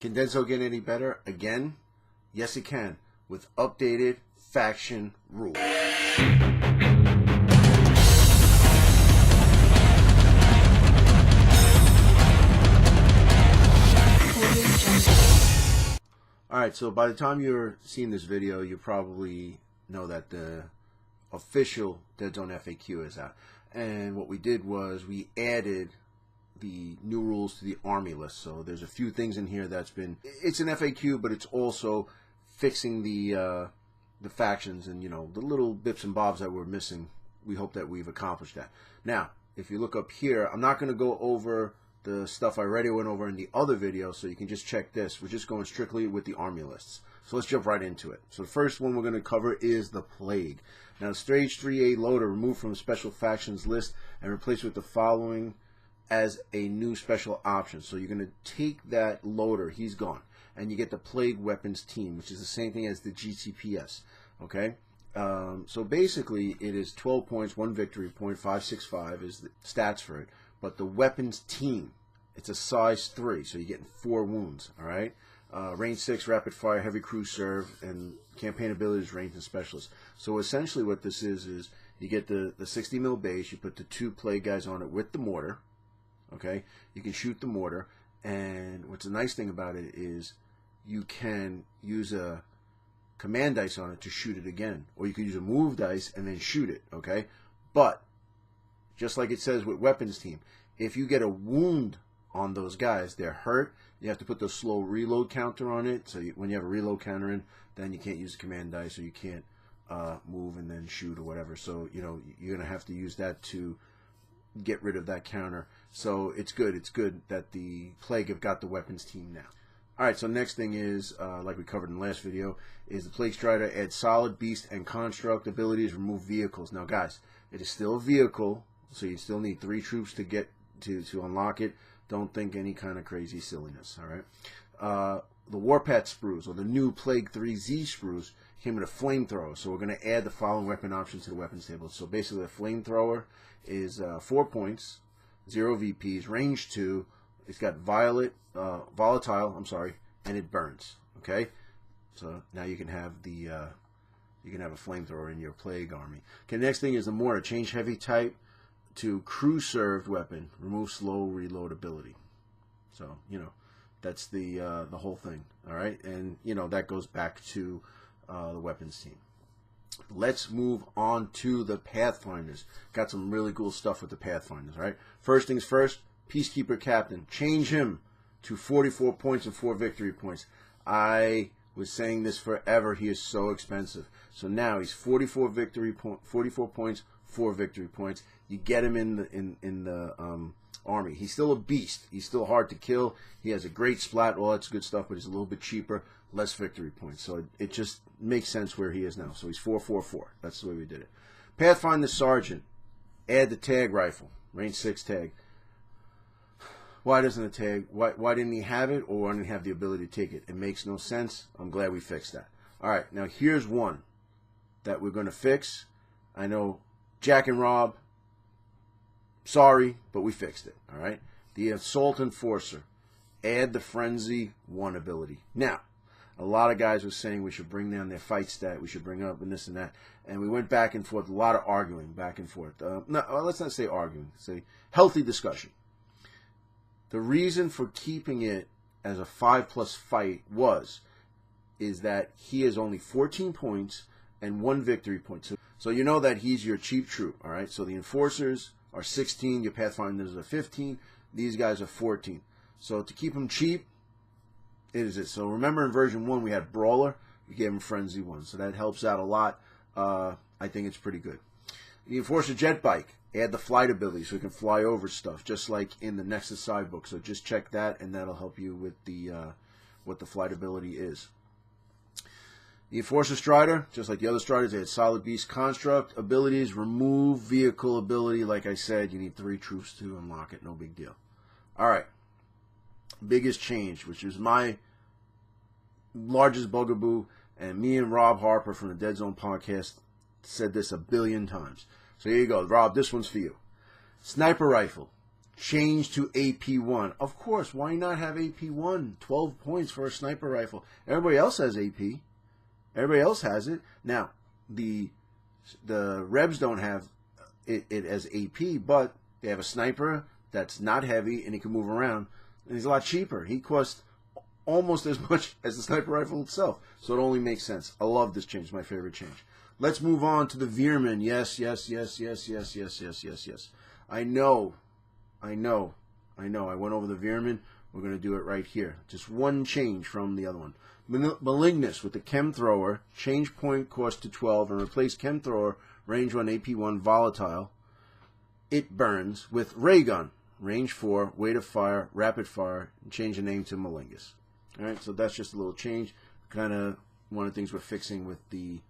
Can Deadzone get any better? Again? Yes, it can, with updated faction rules. Alright, so by the time you're seeing this video, you probably know that the official Deadzone F.A.Q is out. And what we did was we added the new rules to the army list. So there's a few things in here that's been, it's an FAQ, but it's also fixing the factions and, you know, the little bits and bobs that we're missing. We hope that we've accomplished that. Now, if you look up here, I'm not going to go over the stuff I already went over in the other video, so you can just check this. We're just going strictly with the army lists. So let's jump right into it. So the first one we're going to cover is the Plague. Now, Stage 3A loader removed from the special factions list and replaced with the following as a new special option. So you're going to take that loader, he's gone, and you get the Plague weapons team, which is the same thing as the GTPS. Okay, so basically it is 12 points, 1 victory point, 565 is the stats for it. But the weapons team, it's a size 3, so you're getting 4 wounds. All right, range 6, rapid fire, heavy crew serve, and campaign abilities, range and specialist. So essentially what this is you get the 60 mil base, you put the 2 Plague guys on it with the mortar. Okay, you can shoot the mortar, and what's the nice thing about it is you can use a command dice on it to shoot it again, or you can use a move dice and then shoot it. Okay, but just like it says with weapons team, if you get a wound on those guys, they're hurt, you have to put the slow reload counter on it. So when you have a reload counter in, then you can't use the command dice, or you can't move and then shoot or whatever. So you know you're gonna have to use that to get rid of that counter. So it's good. It's good that the Plague have got the weapons team now. Alright, so next thing is, like we covered in the last video, is the Plague Strider adds solid, beast, and construct abilities, remove vehicles. Now guys, it is still a vehicle, so you still need 3 troops to get to unlock it. Don't think any kind of crazy silliness, alright? The Warpath sprues, or the new Plague 3Z sprues, came with a flamethrower, so we're going to add the following weapon options to the weapons table. So basically a flamethrower is 4 points, 0 VPs, range 2, it's got volatile, and it burns. Okay, so now you can have the you can have a flamethrower in your Plague army. Okay, next thing is the mortar. Change heavy type to crew served weapon. Remove slow reload ability. So you know that's the whole thing. All right, and you know that goes back to the weapons team. Let's move on to the Pathfinders. Got some really cool stuff with the Pathfinders, right? First things first, Peacekeeper Captain. Change him to 44 points and 4 victory points. I was saying this forever. He is so expensive. So now he's 44 points, 4 victory points. You get him in the army. He's still a beast. He's still hard to kill. He has a great splat, all that's good stuff, but he's a little bit cheaper, less victory points. So it just makes sense where he is now. So he's 444. That's the way we did it. Pathfinder Sergeant. Add the tag rifle. Range 6 tag. Why doesn't it tag? Why didn't he have it, or why didn't he have the ability to take it? It makes no sense. I'm glad we fixed that. Alright, now here's one that we're going to fix. I know Jack and Rob, sorry, but we fixed it. Alright? The Assault Enforcer. Add the Frenzy 1 ability. Now, a lot of guys were saying we should bring down their fight stat, we should bring up and this and that. And we went back and forth, a lot of arguing back and forth. No, let's not say arguing, say healthy discussion. The reason for keeping it as a 5+ fight is that he has only 14 points and 1 victory point. So you know that he's your cheap troop, all right? So the Enforcers are 16, your Pathfinders are 15, these guys are 14. So to keep him cheap, it is it. So remember in version 1 we had Brawler, we gave him Frenzy 1, so that helps out a lot. I think it's pretty good. The Enforcer Jet Bike. Add the flight ability so you can fly over stuff, just like in the Nexus side book. So just check that, and that'll help you with the what the flight ability is. The Enforcer Strider, just like the other Striders, they had solid beast construct abilities, remove vehicle ability. Like I said, you need 3 troops to unlock it. No big deal. All right, biggest change, which is my largest bugaboo, and me and Rob Harper from the Deadzone podcast said this a billion times. So here you go, Rob, this one's for you. Sniper rifle. Change to AP1. Of course, why not have AP1? 12 points for a sniper rifle. Everybody else has AP. Everybody else has it. Now, the Rebs don't have it as AP, but they have a sniper that's not heavy and he can move around. And he's a lot cheaper. He costs almost as much as the sniper rifle itself. So it only makes sense. I love this change. It's my favorite change. Let's move on to the veer-myn. Yes. I know. I went over the veer-myn. We're going to do it right here. Just one change from the other one. Malignus with the chem thrower. Change point cost to 12 and replace chem thrower range 1 AP1 volatile. It burns with ray gun. Range 4, weight of fire, rapid fire, and change the name to Malignus. All right, so that's just a little change. Kind of one of the things we're fixing with the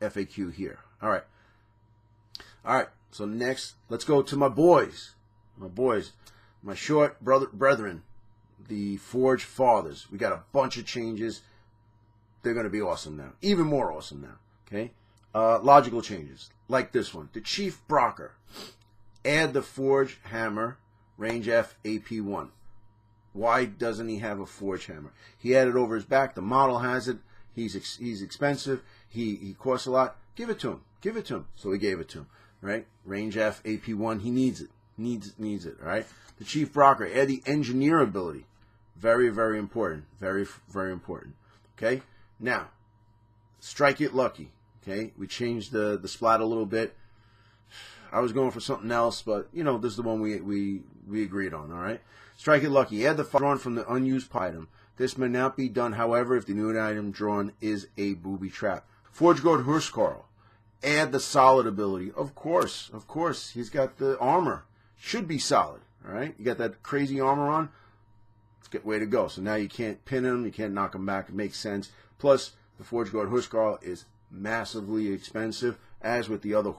F.A.Q here. All right. So next, let's go to my boys, my short brethren, the Forge Fathers. We got a bunch of changes. They're going to be awesome now, even more awesome now. Okay, logical changes like this one. The Chief Brocker. Add the Forge Hammer, range F, AP1. Why doesn't he have a Forge Hammer? He had it over his back. The model has it. He's expensive. He costs a lot. Give it to him. So we gave it to him. Right? Range F, AP1. He needs it. Needs it. All right? The Chief Brocker. Add the Engineer ability. Very, very important. Very, very important. Okay? Now, Strike It Lucky. Okay? We changed the splat a little bit. I was going for something else, but, you know, this is the one we agreed on, all right? Strike It Lucky. Add the fire drawn from the unused item. This may not be done, however, if the new item drawn is a booby trap. Forge Guard Huskarl. Add the solid ability. Of course. He's got the armor. Should be solid, all right? You got that crazy armor on. It's a good way to go. So now you can't pin him. You can't knock him back. It makes sense. Plus, the Forge Guard Huskarl is massively expensive, as with the other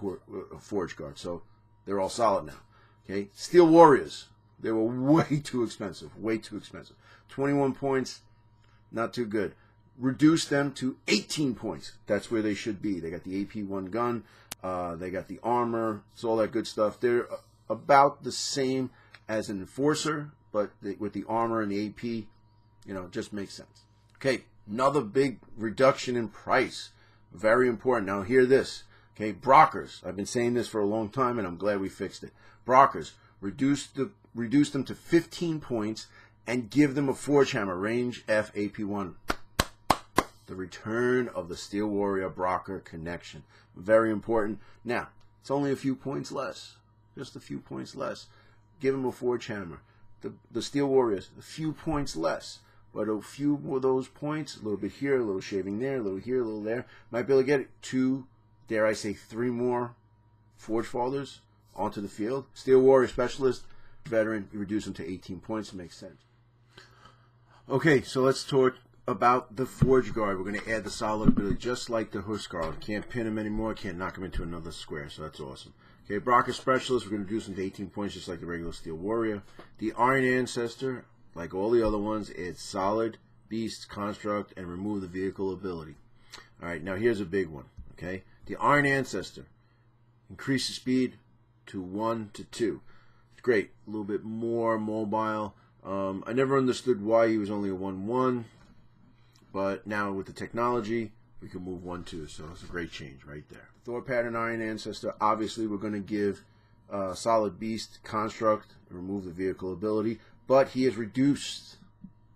Forge Guard. So they're all solid now. Okay, Steel Warriors. They were way too expensive. 21 points, not too good. Reduce them to 18 points. That's where they should be. They got the AP1 gun. They got the armor. It's all that good stuff. They're about the same as an Enforcer, but with the armor and the AP, you know, it just makes sense. Okay, another big reduction in price. Very important. Now hear this. Okay, Brockers. I've been saying this for a long time, and I'm glad we fixed it. Brockers. Reduce them to 15 points and give them a Forge Hammer. Range F, AP1. The return of the Steel Warrior Brocker connection. Very important. Now, it's only a few points less. Just a few points less. Give them a Forge Hammer. The Steel Warriors, a few points less. But a few of those points, a little bit here, a little shaving there, a little here, a little there, might be able to get 2, dare I say 3 more Forge Fathers onto the field. Steel Warrior Specialist, veteran, you reduce them to 18 points. It makes sense. Okay, so let's talk about the Forge Guard. We're going to add the solid ability, just like the Huskarl. Can't pin him anymore, can't knock him into another square, so that's awesome. Okay, Brocker Specialist, we're going to reduce him to 18 points, just like the regular Steel Warrior. The Iron Ancestor, like all the other ones, it's solid, beast, construct, and remove the vehicle ability. All right, now here's a big one, okay? The Iron Ancestor, increase the speed to 1 to 2. It's great, a little bit more mobile. I never understood why he was only a 1-1, but now with the technology, we can move 1-2, so it's a great change right there. Thor Pattern Iron Ancestor, obviously we're going to give solid beast, construct, and remove the vehicle ability. But he is reduced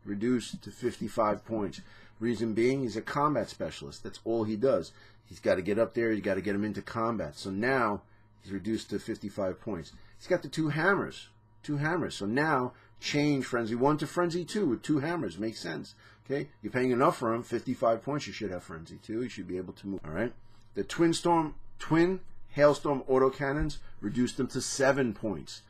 to 55 points. Reason being, he's a combat specialist. That's all he does. He's got to get up there. He's got to get him into combat. So now he's reduced to 55 points. He's got the 2 hammers. So now change Frenzy 1 to Frenzy 2 with 2 hammers. Makes sense. Okay, you're paying enough for him. 55 points. You should have Frenzy 2. You should be able to move. All right. The Twin Hailstorm autocannons, reduced them to 7 points.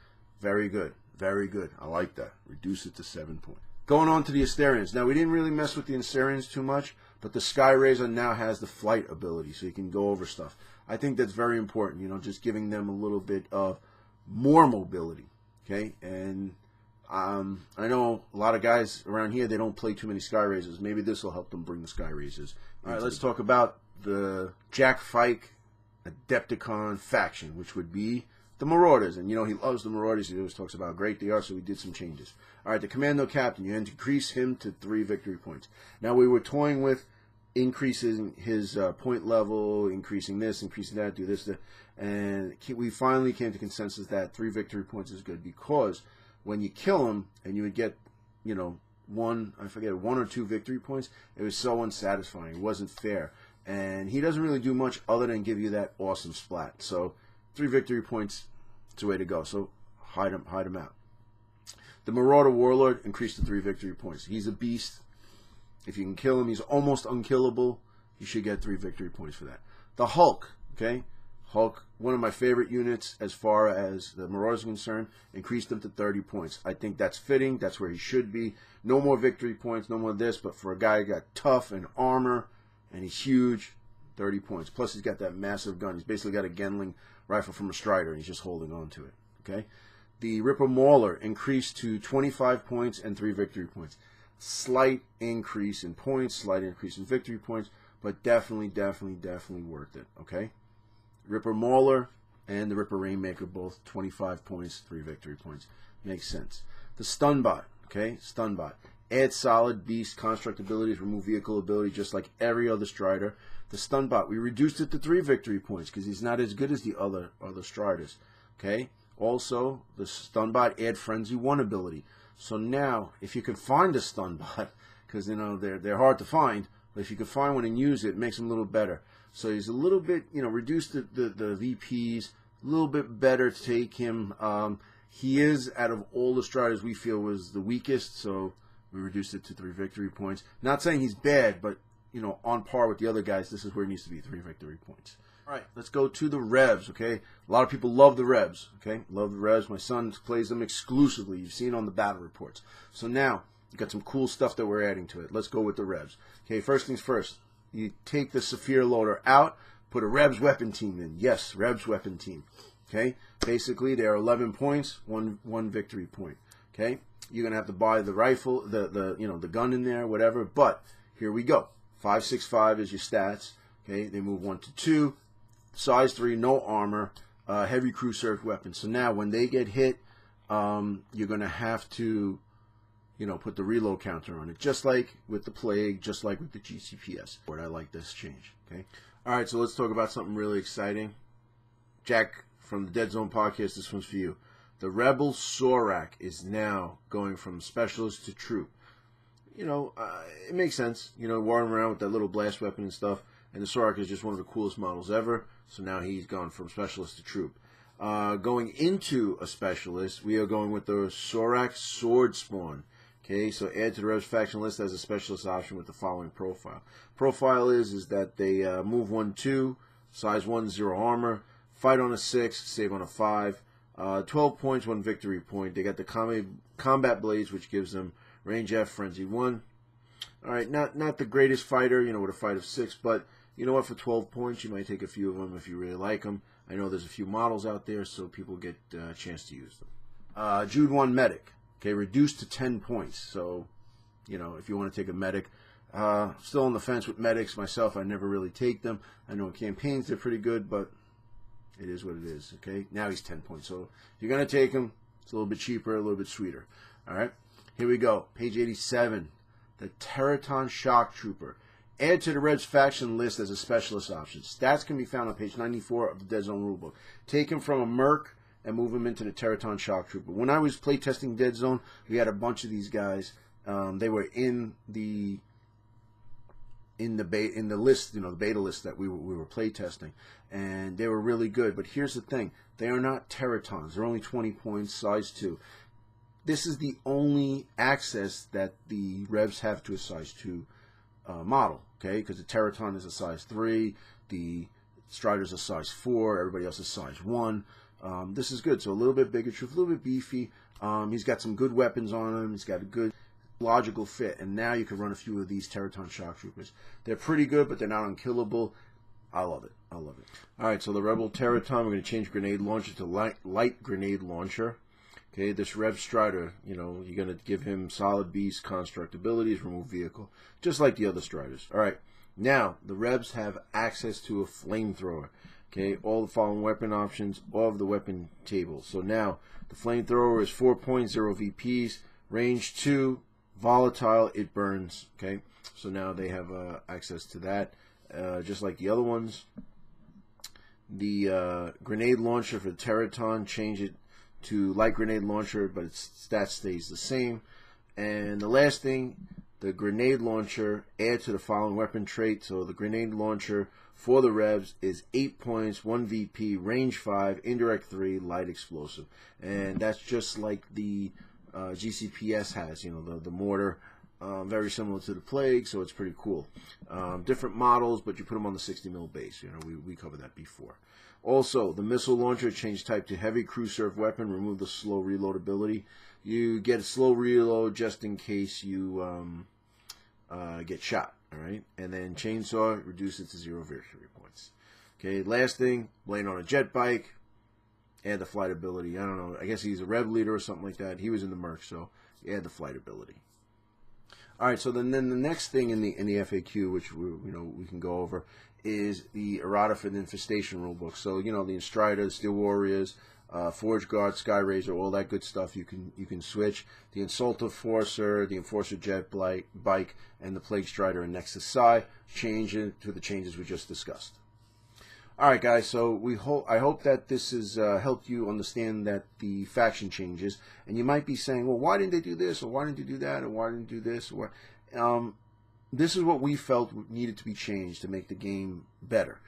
Very good. Very good. I like that. Reduce it to 7 points. Going on to the Asterians. Now, we didn't really mess with the Asterians too much, but the Skyrazor now has the flight ability, so you can go over stuff. I think that's very important, you know, just giving them a little bit of more mobility, okay? And I know a lot of guys around here, they don't play too many Skyrazors. Maybe this will help them bring the Skyrazors. All right, let's talk about the F.A.Q Adepticon faction, which would be The Marauders, and you know he loves the Marauders. He always talks about how great they are, so we did some changes. All right, the Commando Captain, you increase him to 3 victory points. Now we were toying with increasing his point level, increasing this, increasing that, do this, and we finally came to consensus that 3 victory points is good, because when you kill him and you would get, you know, one or two victory points, it was so unsatisfying. It wasn't fair, and he doesn't really do much other than give you that awesome splat. So 3 victory points, it's the way to go. So hide him out. The Marauder Warlord, increased to 3 victory points. He's a beast. If you can kill him, he's almost unkillable. You should get 3 victory points for that. The Hulk, okay? Hulk, one of my favorite units as far as the Marauders are concerned, increased him to 30 points. I think that's fitting. That's where he should be. No more victory points, no more of this, but for a guy who got tough and armor, and he's huge, 30 points. Plus, he's got that massive gun. He's basically got a Gendling rifle from a Strider, and he's just holding on to it, okay? The Ripper Mauler increased to 25 points and 3 victory points. Slight increase in points, slight increase in victory points, but definitely worth it, okay? Ripper Mauler and the Ripper Rainmaker, both 25 points, 3 victory points. Makes sense. The Stunbot, okay? Stunbot. Add solid beast construct abilities, remove vehicle ability, just like every other Strider. The Stunbot, we reduced it to 3 victory points because he's not as good as the other Striders, okay? Also, the Stunbot, add Frenzy 1 ability. So now, if you could find a Stunbot, because you know they're hard to find, but if you could find one and use it, it makes them a little better. So he's a little bit, you know, reduced the VPs, a little bit better to take him. He is, out of all the Striders, we feel was the weakest, so we reduced it to 3 victory points. Not saying he's bad, but, you know, on par with the other guys, this is where he needs to be, 3 victory points. All right, let's go to the Revs, okay? A lot of people love the Revs, okay? Love the Revs. My son plays them exclusively. You've seen on the battle reports. So now, you've got some cool stuff that we're adding to it. Let's go with the Revs. Okay, first things first. You take the Saphir Loader out, put a Revs weapon team in. Yes, Revs weapon team. Okay? Basically, they are 11 points, one victory point. Okay? You're going to have to buy the rifle, the gun in there, whatever. But, here we go. 5.65 is your stats. Okay? They move 1 to 2. Size 3, no armor, heavy crew served weapon. So now when they get hit, you're going to have to, you know, put the reload counter on it, just like with the Plague, just like with the GCPS. I like this change. Okay. All right, so let's talk about something really exciting. Jack from the Deadzone podcast, this one's for you. The Rebel Sorak is now going from specialist to troop. You know, it makes sense. You know, walking around with that little blast weapon and stuff. And the Sorak is just one of the coolest models ever. So now he's gone from specialist to troop. Going into a specialist, we are going with the Sorak Sword Spawn. Okay, so add to the Revs faction list as a specialist option with the following profile. Profile is that they move 1-2, size 1, 0 armor, fight on a 6, save on a 5, 12 points, 1 victory point. They got the combat blades, which gives them range F, frenzy 1. All right, not the greatest fighter, you know, with a fight of 6, but you know what? For 12 points, you might take a few of them if you really like them. I know there's a few models out there, so people get a chance to use them. Jude 1 Medic. Okay, reduced to 10 points. So, you know, if you want to take a Medic. Still on the fence with Medics myself. I never really take them. I know in campaigns they're pretty good, but it is what it is. Okay, now he's 10 points. So if you're going to take him, it's a little bit cheaper, a little bit sweeter. All right, here we go. Page 87. The Teraton Shock Trooper. Add to the Revs faction list as a specialist option. Stats can be found on page 94 of the Deadzone rulebook. Take him from a Merc and move him into the Teraton Shock Trooper. When I was playtesting Deadzone, we had a bunch of these guys. They were in the list, you know, the beta list that we were playtesting, and they were really good. But here's the thing: they are not Teratons. They're only 20 points, size 2. This is the only access that the Revs have to a size 2 model, okay? Because the Teraton is a size 3, the Strider's a size 4, everybody else is size 1. This is good. So a little bit bigger, a little bit beefy. He's got some good weapons on him. He's got a good logical fit. And now you can run a few of these Teraton Shock Troopers. They're pretty good, but they're not unkillable. I love it. I love it. All right, so the Rebel Teraton, we're going to change Grenade Launcher to Light Grenade Launcher. Okay, this Rev Strider, you know, you're going to give him solid beast, construct abilities, remove vehicle, just like the other Striders. All right, now the Revs have access to a flamethrower. Okay, all the following weapon options of the weapon table. So now the flamethrower is 4.0 VPs, range 2, volatile, it burns. Okay, so now they have access to that, just like the other ones. The grenade launcher for Teraton, change it to light grenade launcher, but its stat stays the same. And the last thing, the grenade launcher, add to the following weapon trait. So the grenade launcher for the Revs is 8 points, 1 VP, range 5, indirect 3, light explosive. And that's just like the GCPS has, you know, the mortar. Very similar to the Plague, so it's pretty cool. Different models, but you put them on the 60 mil base. You know, we covered that before. Also, the missile launcher, change type to heavy crew serve weapon, remove the slow reload ability. You get a slow reload just in case you get shot. All right, and then chainsaw, reduce it to 0 victory points. Okay, last thing, blade on a jet bike, add the flight ability. I don't know. I guess he's a Rev leader or something like that. He was in the Merc, so add the flight ability. All right, so then the next thing in the FAQ, which we can go over, is the errata for the infestation rulebook. So the Instriders, Steel Warriors, Forge Guard, Sky Razor, all that good stuff you can switch. The Insult Enforcer, the Enforcer Jet Bike, and the Plague Strider and Nexus Psi, change it to the changes we just discussed. All right, guys. So I hope that this has helped you understand that the faction changes. And you might be saying, well, why didn't they do this, or why didn't they do that, or why didn't they do this, or this is what we felt needed to be changed to make the game better.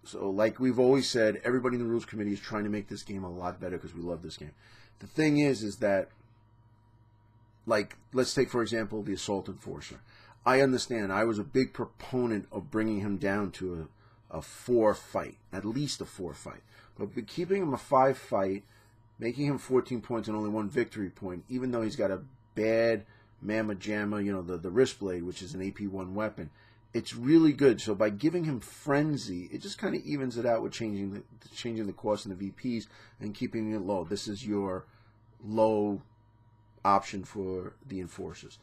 So, like we've always said, everybody in the rules committee is trying to make this game a lot better because we love this game. The thing is that, like, let's take for example the Assault Enforcer. I understand. I was a big proponent of bringing him down to a 4 fight, at least a 4 fight. But keeping him a 5 fight, making him 14 points and only 1 victory point, even though he's got a bad Mamma Jamma, the wrist blade, which is an AP1 weapon, it's really good. So by giving him Frenzy, it just kind of evens it out with changing the cost in the VPs and keeping it low. This is your low option for the Enforcers.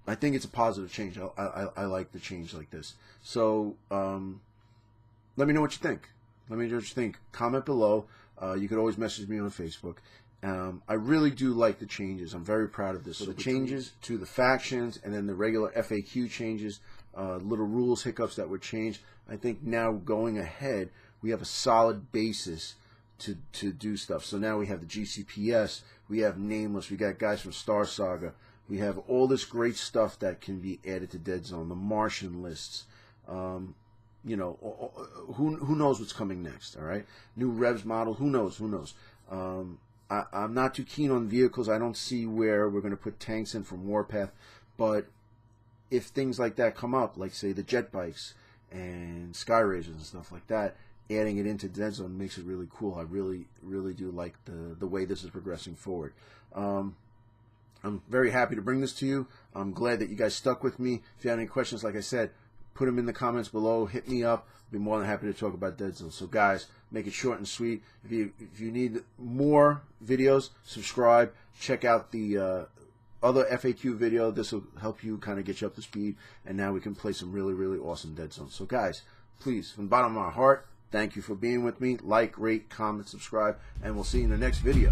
I think it's a positive change. I like the change like this. So let me know what you think. Let me know what you think. Comment below. You could always message me on Facebook. I really do like the changes. I'm very proud of this. So the changes to the factions and then the regular FAQ changes, little rules hiccups that were changed. I think now going ahead, we have a solid basis to do stuff. So now we have the GCPS, we have Nameless, we got guys from Star Saga, we have all this great stuff that can be added to Deadzone, the Martian lists. Who knows what's coming next? All right, new Revs model. Who knows? I'm not too keen on vehicles. I don't see where we're going to put tanks in from Warpath, but if things like that come up, like say the jet bikes and Sky Razors and stuff like that, adding it into Deadzone makes it really cool. I really do like the way this is progressing forward. I'm very happy to bring this to you. I'm glad that you guys stuck with me. If you have any questions, like I said, put them in the comments below. Hit me up. I'll be more than happy to talk about Deadzone. So guys, make it short and sweet. If you need more videos, subscribe. Check out the other FAQ video. This will help you kind of get you up to speed. And now we can play some really awesome Deadzone. So guys, please, from the bottom of my heart, thank you for being with me. Like, rate, comment, subscribe, and we'll see you in the next video.